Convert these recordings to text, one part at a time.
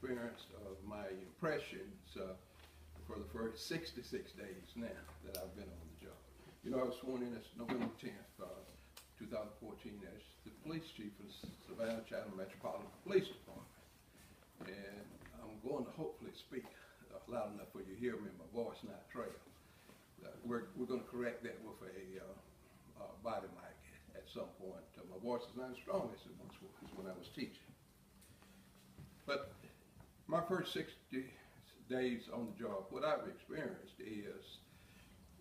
experience of my impressions for the first 66 days now that I've been on the job. You know, I was sworn in as November 10th, 2014 as the police chief of Savannah-Chatham Metropolitan Police Department. And I'm going to hopefully speak loud enough for you to hear me and my voice not trail. We're going to correct that with a body mic at some point. My voice is not as strong as it once was when I was teaching. But my first 60 days on the job, what I've experienced is,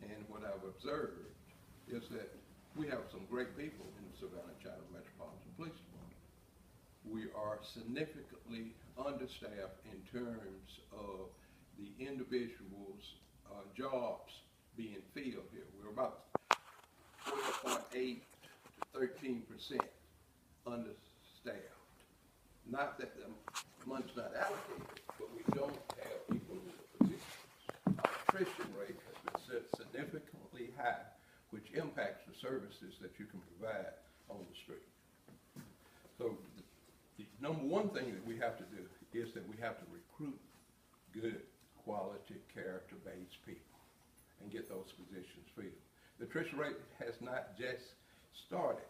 and what I've observed, is that we have some great people in the Savannah-Chatham Metropolitan Police Department. We are significantly understaffed in terms of the individuals' jobs being filled here. We're about 4.8 to 13% understaffed. Not that the money's not allocated, but we don't have people in the positions. Our attrition rate has been set significantly high, which impacts the services that you can provide on the street. So the number one thing that we have to do is that we have to recruit good, quality, character-based people and get those positions filled. The attrition rate has not just started.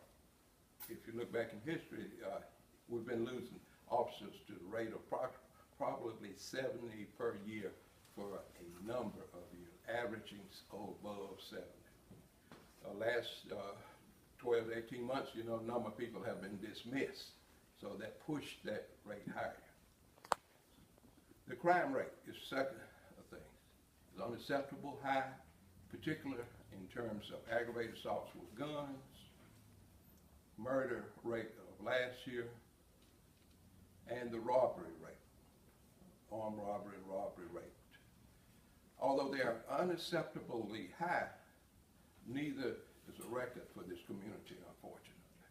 If you look back in history, we've been losing officers to the rate of probably 70 per year for a number of years, averaging above 70. Last 12 to 18 months, you know, a number of people have been dismissed, so that pushed that rate higher. The crime rate is the second thing. It's unacceptable high, particularly in terms of aggravated assaults with guns, murder rate of last year, and the robbery rate, armed robbery and robbery rate. Although they are unacceptably high, neither is a record for this community, unfortunately.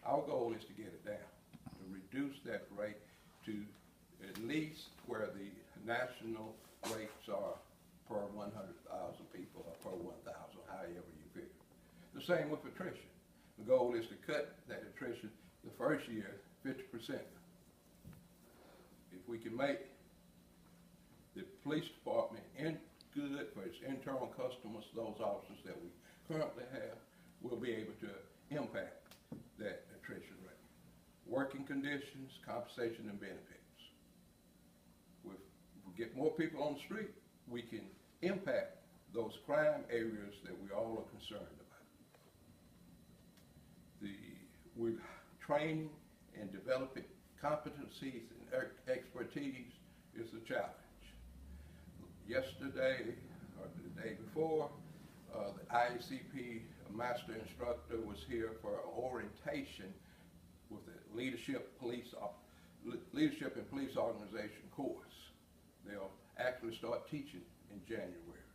Our goal is to get it down, to reduce that rate to at least where the national rates are per 100,000 people or per 1,000, however you figure. The same with attrition. The goal is to cut that attrition the first year 50%. If we can make the police department good for its internal customers, those officers that we currently have, we'll be able to impact that attrition rate. Working conditions, compensation, and benefits. If we get more people on the street, we can impact those crime areas that we all are concerned about. We're training and developing competencies and expertise is a challenge. Yesterday, or the day before, the IACP master instructor was here for an orientation with the Leadership and Police Organization course. They'll actually start teaching in January.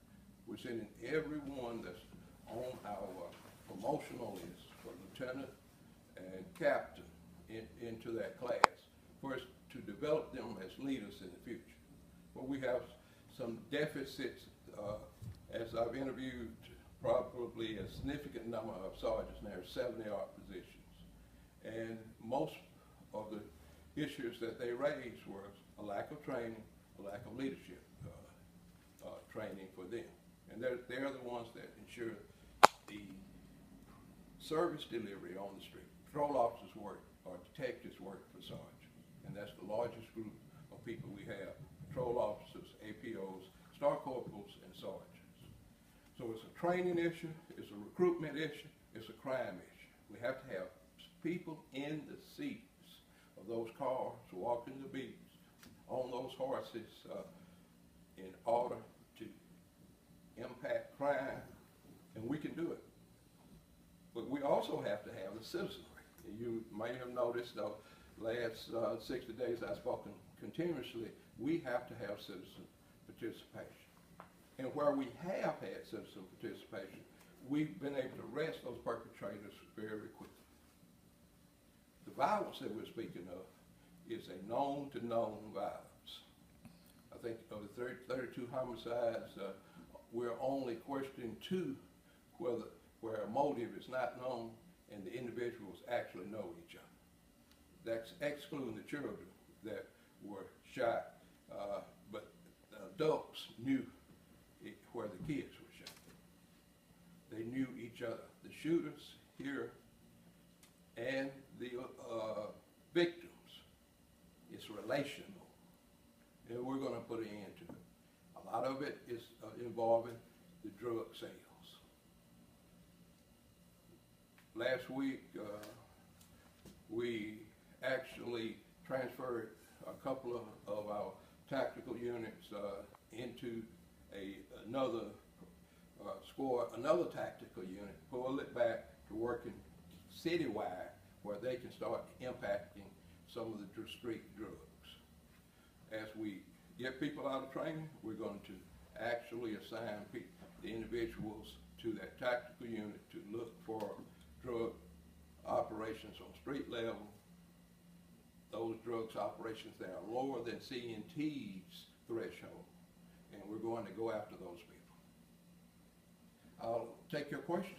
We're sending everyone that's on our promotional list for lieutenant and captain into that class first to develop them as leaders in the future. But we have some deficits, as I've interviewed probably a significant number of sergeants, and there are 70-odd positions. And most of the issues that they raised were a lack of training, a lack of leadership training for them. And they're the ones that ensure the service delivery on the street. Patrol officers work, or detectives work for sergeants, and that's the largest group of people we have. Patrol officers, APOs, star corporals, and sergeants. So it's a training issue, it's a recruitment issue, it's a crime issue. We have to have people in the seats of those cars, walking the beats, on those horses in order to impact crime, and we can do it. But we also have to have the citizenry. You may have noticed the last 60 days I've spoken continuously, we have to have citizen participation. And where we have had citizen participation, we've been able to arrest those perpetrators very quickly. The violence that we're speaking of is a known to known violence. I think of the 32 homicides, we're only questioning 2 where a motive is not known and the individuals actually know each other. That's excluding the children that were shot, but the adults knew where the kids were shot. They knew each other, the shooters here and the victims. It's relational, and we're going to put an end to it. A lot of it is involving the drug sales. Last week, we actually transferred a couple of our tactical units into another squad, another tactical unit, pull it back to working citywide where they can start impacting some of the street drugs. As we get people out of training, we're going to actually assign the individuals to that tactical unit to look for drug operations on street level, those drugs operations that are lower than CNT's threshold, and we're going to go after those people. I'll take your questions.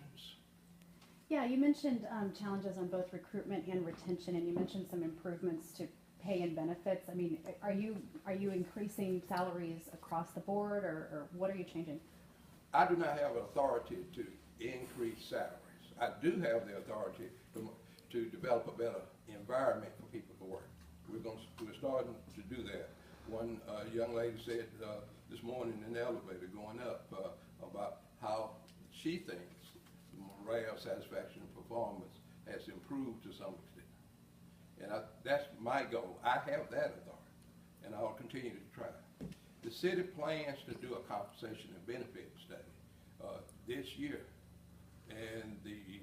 Yeah, you mentioned challenges on both recruitment and retention, and you mentioned some improvements to pay and benefits. I mean, are you increasing salaries across the board, or what are you changing? I do not have authority to increase salaries. I do have the authority to develop a better environment for people to work. We're starting to do that. One young lady said this morning in the elevator going up about how she thinks the morale, satisfaction, and performance has improved to some extent. And that's my goal. I have that authority, and I'll continue to try. The city plans to do a compensation and benefit study this year, and the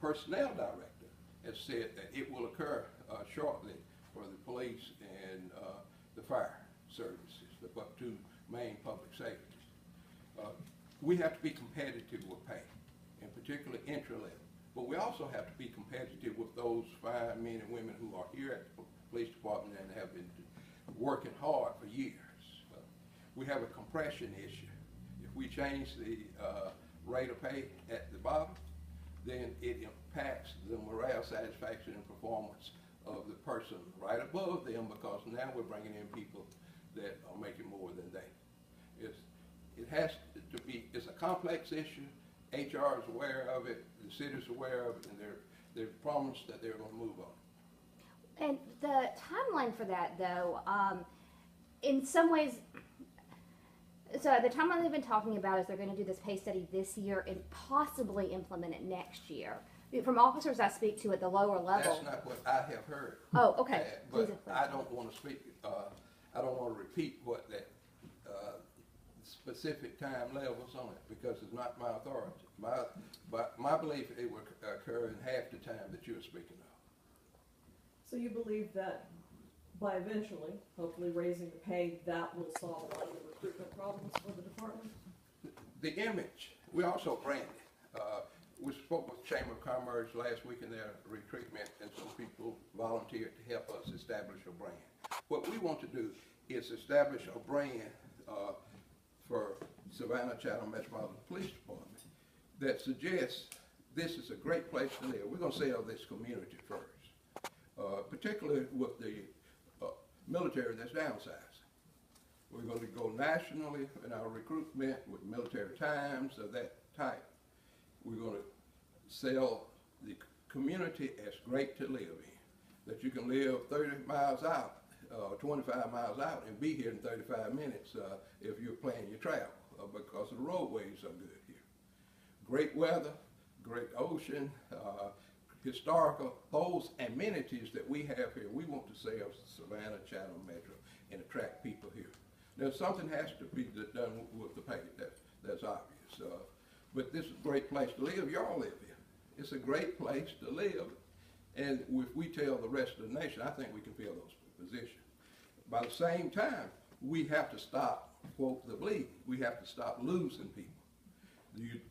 personnel director has said that it will occur shortly for the police and the fire services, the two main public safeties. We have to be competitive with pay, in particular entry level, but we also have to be competitive with those fine men and women who are here at the police department and have been working hard for years. We have a compression issue. If we change the rate of pay at the bottom, then it impacts the morale, satisfaction, and performance of the person right above them, because now we're bringing in people that are making more than they. It has to be, it's a complex issue. HR is aware of it, the city's aware of it, and they've promised that they're going to move on. And the timeline for that, though, in some ways, so the timeline they've been talking about is they're going to do this pay study this year and possibly implement it next year. From officers I speak to at the lower level. That's not what I have heard. Oh, okay. But I don't want to speak, I don't want to repeat what that specific time levels on it, because it's not my authority. But my belief it will occur in half the time that you're speaking of. So you believe that by eventually, hopefully raising the pay, that will solve a lot of the recruitment problems for the department? The image, we also branded. We spoke with Chamber of Commerce last week in their recruitment, and some people volunteered to help us establish a brand. What we want to do is establish a brand for Savannah-Chatham Metropolitan Police Department that suggests this is a great place to live. We're going to sell this community first, particularly with the military that's downsizing. We're going to go nationally in our recruitment with military times of that type. We're going to sell the community as great to live in, that you can live 30 miles out, 25 miles out, and be here in 35 minutes if you're planning your travel, because the roadways are good here. Great weather, great ocean, historical, those amenities that we have here, we want to sell Savannah-Chatham Metro and attract people here. Now, something has to be done with the pay, that's obvious. But this is a great place to live. Y'all live here. It's a great place to live. And if we tell the rest of the nation, I think we can fill those positions. By the same time, we have to stop, quote, the bleeding. We have to stop losing people.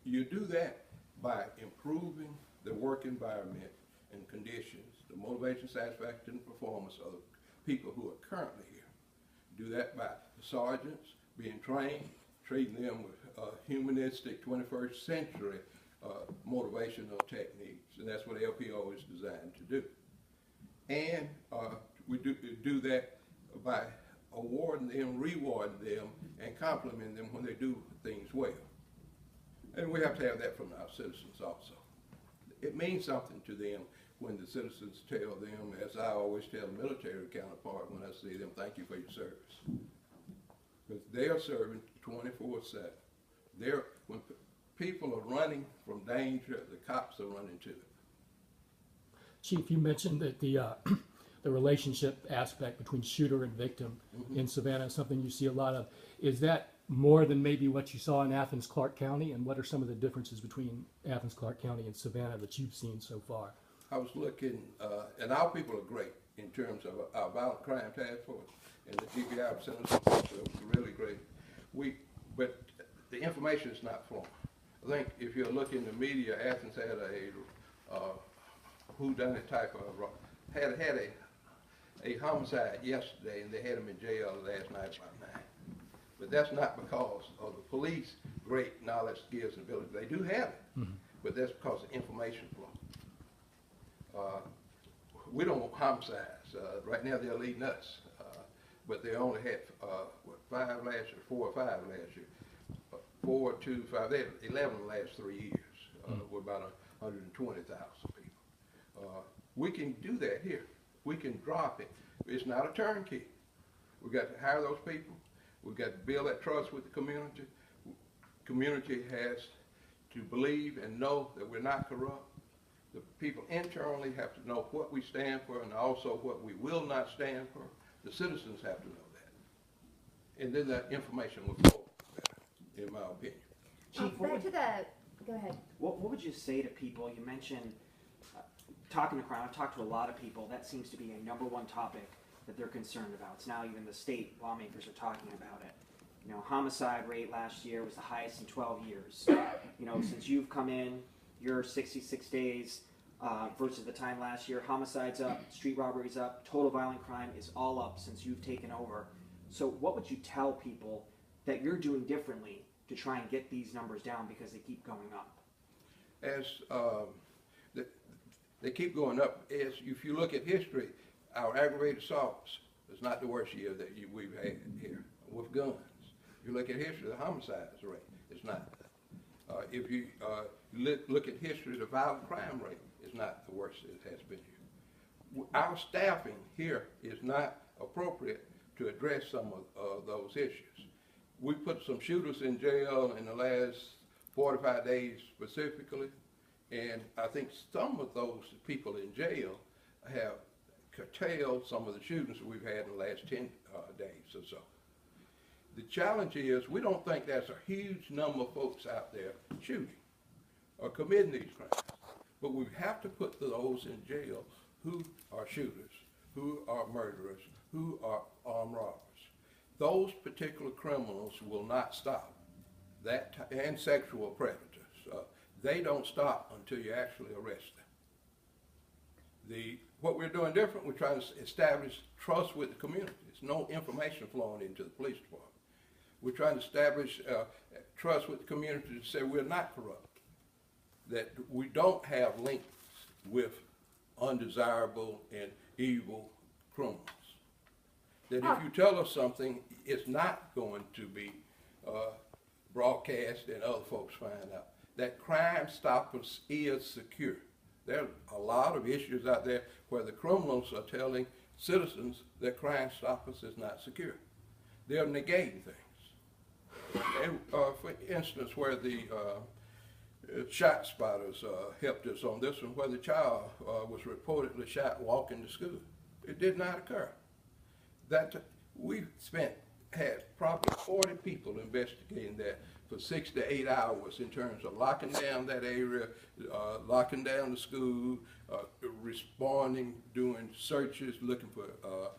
You do that by improving the work environment and conditions, the motivation, satisfaction, and performance of the people who are currently here. Do that by the sergeants being trained, treating them with humanistic 21st century motivational techniques, and that's what LPO is designed to do. and we do that by awarding them, rewarding them, and complimenting them when they do things well. And we have to have that from our citizens also. It means something to them when the citizens tell them, as I always tell the military counterpart when I see them, thank you for your service. Because they are serving 24/7. When people are running from danger, the cops are running to them. Chief, you mentioned that the relationship aspect between shooter and victim in Savannah is something you see a lot of. Is that more than maybe what you saw in Athens-Clarke County? And what are some of the differences between Athens-Clarke County and Savannah that you've seen so far? I was looking, and our people are great in terms of our violent crime task force, and the GBI representatives are really great. But the information is not flowing. I think if you look in the media, Athens had a whodunit type of had a homicide yesterday, and they had him in jail last night about 9. But that's not because of the police great knowledge, skills, and ability. They do have it, but that's because of information flow. We don't want homicides. Right now they're leading us, but they only had 5 last year, 4 or 5 last year. 4, 2, 5. They had 11 the last 3 years. With about 120,000 people. We can do that here. We can drop it. It's not a turnkey. We've got to hire those people. We've got to build that trust with the community. Community has to believe and know that we're not corrupt. The people internally have to know what we stand for and also what we will not stand for. The citizens have to know that. And then that information will flow better, in my opinion. Chief, Back to the, go ahead. what would you say to people? You mentioned talking to crime. I've talked to a lot of people. That seems to be a #1 topic that they're concerned about. It's now even the state lawmakers are talking about it. You know, homicide rate last year was the highest in 12 years. You know, since you've come in, your 66 days versus the time last year, homicides up, street robberies up, total violent crime is all up since you've taken over. So what would you tell people that you're doing differently to try and get these numbers down because they keep going up? As they keep going up, as if you look at history, our aggravated assaults is not the worst year that we've had here with guns. You look at history, the homicides rate is not. If you look at history, the violent crime rate is not the worst it has been here. Our staffing here is not appropriate to address some of those issues. We put some shooters in jail in the last 45 days specifically, and I think some of those people in jail have curtailed some of the shootings that we've had in the last 10 days or so. The challenge is we don't think there's a huge number of folks out there shooting or committing these crimes, but we have to put those in jail who are shooters, who are murderers, who are armed robbers. Those particular criminals will not stop. And sexual predators. They don't stop until you actually arrest them. What we're doing different, we're trying to establish trust with the community. There's no information flowing into the police department. We're trying to establish trust with the community to say we're not corrupt, that we don't have links with undesirable and evil criminals. That if you tell us something, it's not going to be broadcast and other folks find out. That Crime Stoppers is secure. There are a lot of issues out there where the criminals are telling citizens that Crime Stoppers is not secure. They're negating things. And, for instance, where the shot spotters helped us on this one, where the child was reportedly shot walking to school. It did not occur. We had probably 40 people investigating that for 6 to 8 hours in terms of locking down that area, locking down the school, responding, doing searches, looking for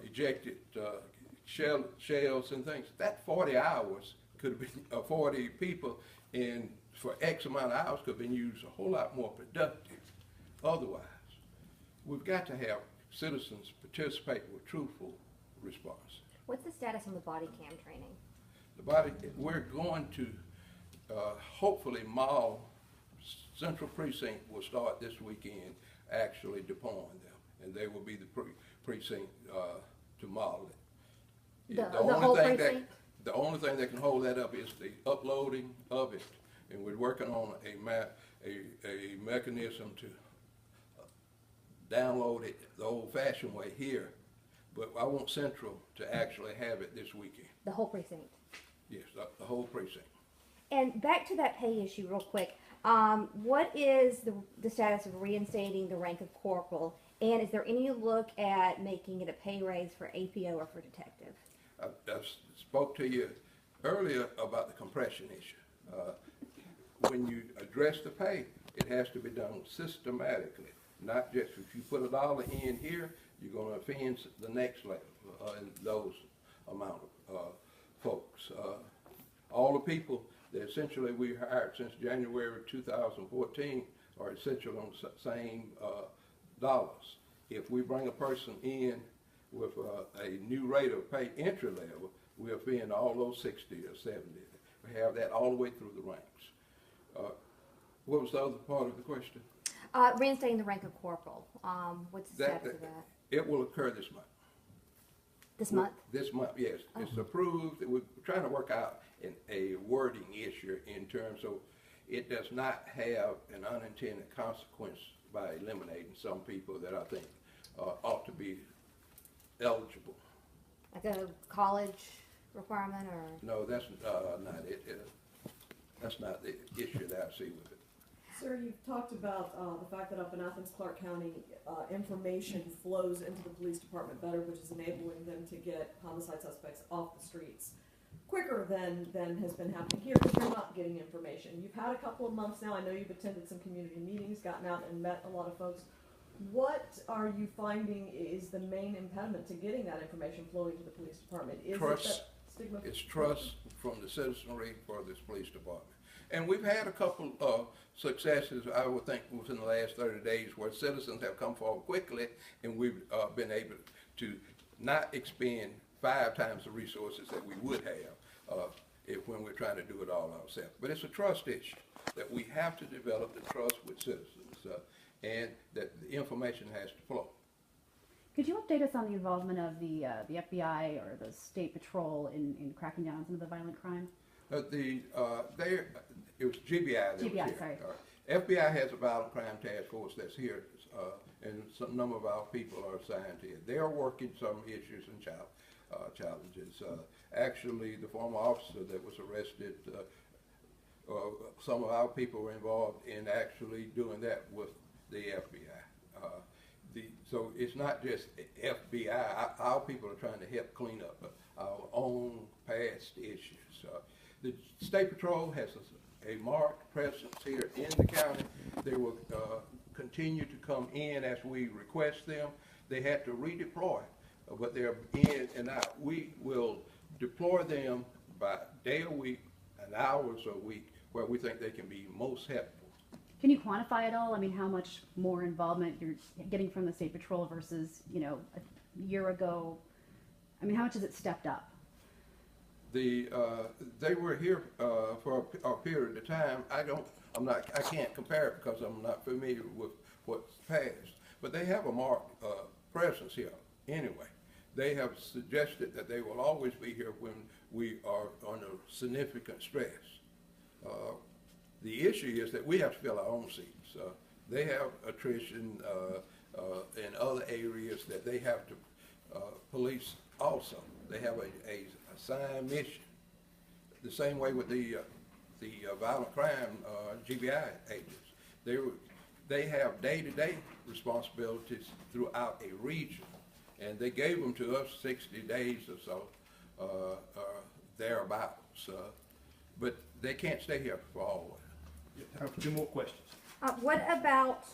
ejected shells and things. That 40 hours could have been 40 people, and for X amount of hours could have been used a whole lot more productive. Otherwise, we've got to have citizens participate with truthful response. What's the status on the body cam training? We're going to hopefully Central Precinct will start this weekend actually deploying them. and they will be the precinct to model it. The only whole thing precinct? the only thing that can hold that up is the uploading of it, and we're working on a mechanism to download it the old-fashioned way here, but I want Central to actually have it this weekend. The whole precinct. Yes, the whole precinct. And back to that pay issue real quick. What is the status of reinstating the rank of corporal? And is there any look at making it a pay raise for APO or for detective? I spoke to you earlier about the compression issue. When you address the pay, it has to be done systematically, not just if you put $1 in here, you're going to offend the next level in those amount of folks. All the people that essentially we hired since January 2014 are essentially on the same dollars. If we bring a person in with a new rate of pay entry level, we offend all those 60 or 70. We have that all the way through the ranks. What was the other part of the question? Reinstating the rank of corporal. What's the status of that? It will occur this month. This month? This month, yes. It's approved. We're trying to work out a wording issue in terms of it does not have an unintended consequence by eliminating some people that I think ought to be eligible. Like a college requirement or? No, that's not it. That's not the issue that I see with it. Sir, you've talked about the fact that up in Athens, Clarke County, information flows into the police department better, which is enabling them to get homicide suspects off the streets quicker than has been happening here, because you're not getting information. You've had a couple of months now. I know you've attended some community meetings, gotten out and met a lot of folks. What are you finding is the main impediment to getting that information flowing to the police department? Is Trust. it that stigma? It's trust from the citizenry for this police department. And we've had a couple of successes, I would think, within the last 30 days where citizens have come forward quickly and we've been able to not expend 5 times the resources that we would have when we're trying to do it all ourselves. But it's a trust issue that we have to develop the trust with citizens and that the information has to flow. Could you update us on the involvement of the FBI or the State Patrol in cracking down on some of the violent crime? It was GBI that was here. sorry. FBI has a violent crime task force that's here, and some number of our people are assigned to it. They are working some issues and challenges. Actually, the former officer that was arrested, some of our people were involved in actually doing that with the FBI. So it's not just FBI. Our people are trying to help clean up our own past issues. The State Patrol has a marked presence here in the county. They will continue to come in as we request them. They had to redeploy, but they're in and out. We will deploy them by day a week and hours a week where we think they can be most helpful. Can you quantify it all? I mean, how much more involvement you're getting from the State Patrol versus, a year ago? I mean, how much has it stepped up? They were here for a period of time. I can't compare it because I'm not familiar with what's passed. But they have a marked presence here anyway. They have suggested that they will always be here when we are under significant stress. The issue is that we have to fill our own seats. They have attrition in other areas that they have to police also. They have a assigned mission. The same way with the violent crime GBI agents. They have day-to-day responsibilities throughout a region, and they gave them to us 60 days or so, thereabouts. But they can't stay here for always. Time for 2 more questions. What about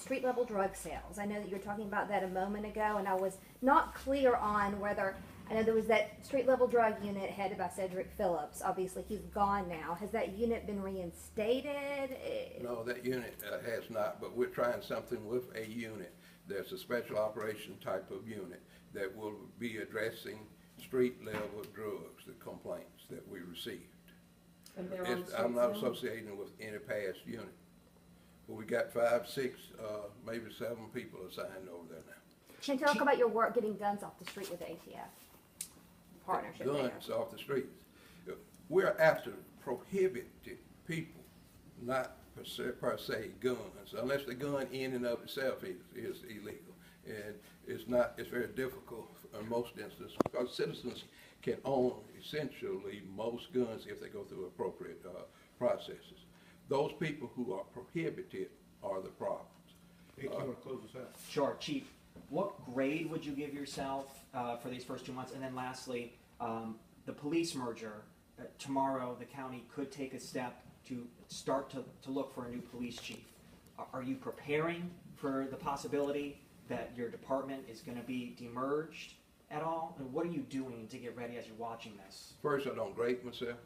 street level drug sales? I know that you were talking about that a moment ago, and I was not clear on whether, I know there was that street level drug unit headed by Cedric Phillips. Obviously, he's gone now. Has that unit been reinstated? No, that unit has not, but we're trying something with a unit. There's a special operation type of unit that will be addressing street level drugs, the complaints that we received. And they're on I'm not streets now? associating with any past unit. But we got 5, 6, maybe 7 people assigned over there now. Can you talk about your work getting guns off the street with the ATF? Partnership there. Guns off the streets. We're after prohibited people, not per se guns, unless the gun in and of itself is illegal. And it's very difficult in most instances because citizens can own essentially most guns if they go through appropriate processes. Those people who are prohibited are the problems. Hey, you want to close us out? Sure, Chief. What grade would you give yourself for these first 2 months? And then lastly, the police merger. Tomorrow, the county could take a step to start to look for a new police chief. Are you preparing for the possibility that your department is going to be demerged at all? And what are you doing to get ready as you're watching this? First, I don't grade myself.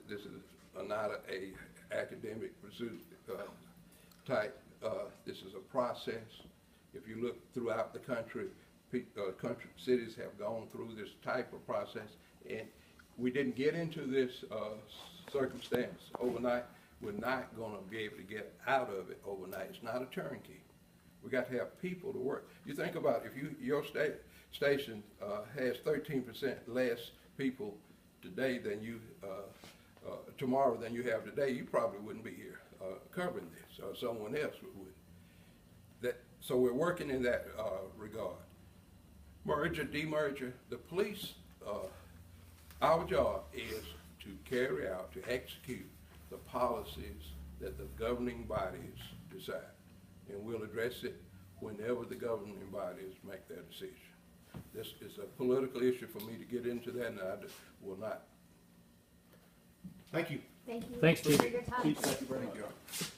This is not a academic pursuit type. This is a process. If you look throughout the country, cities have gone through this type of process, and we didn't get into this circumstance overnight. We're not going to be able to get out of it overnight. It's not a turnkey. We got to have people to work. You think about it, if your station has 13% less people today than you tomorrow than you have today, you probably wouldn't be here covering this, or someone else would. So we're working in that regard. Merger, demerger, the police. Our job is to carry out, to execute the policies that the governing bodies decide. And we'll address it whenever the governing bodies make their decision. This is a political issue for me to get into that, and I will not. Thank you. Thank you. Thanks, Chief. for your time. Chief, thank you very much. Thank you.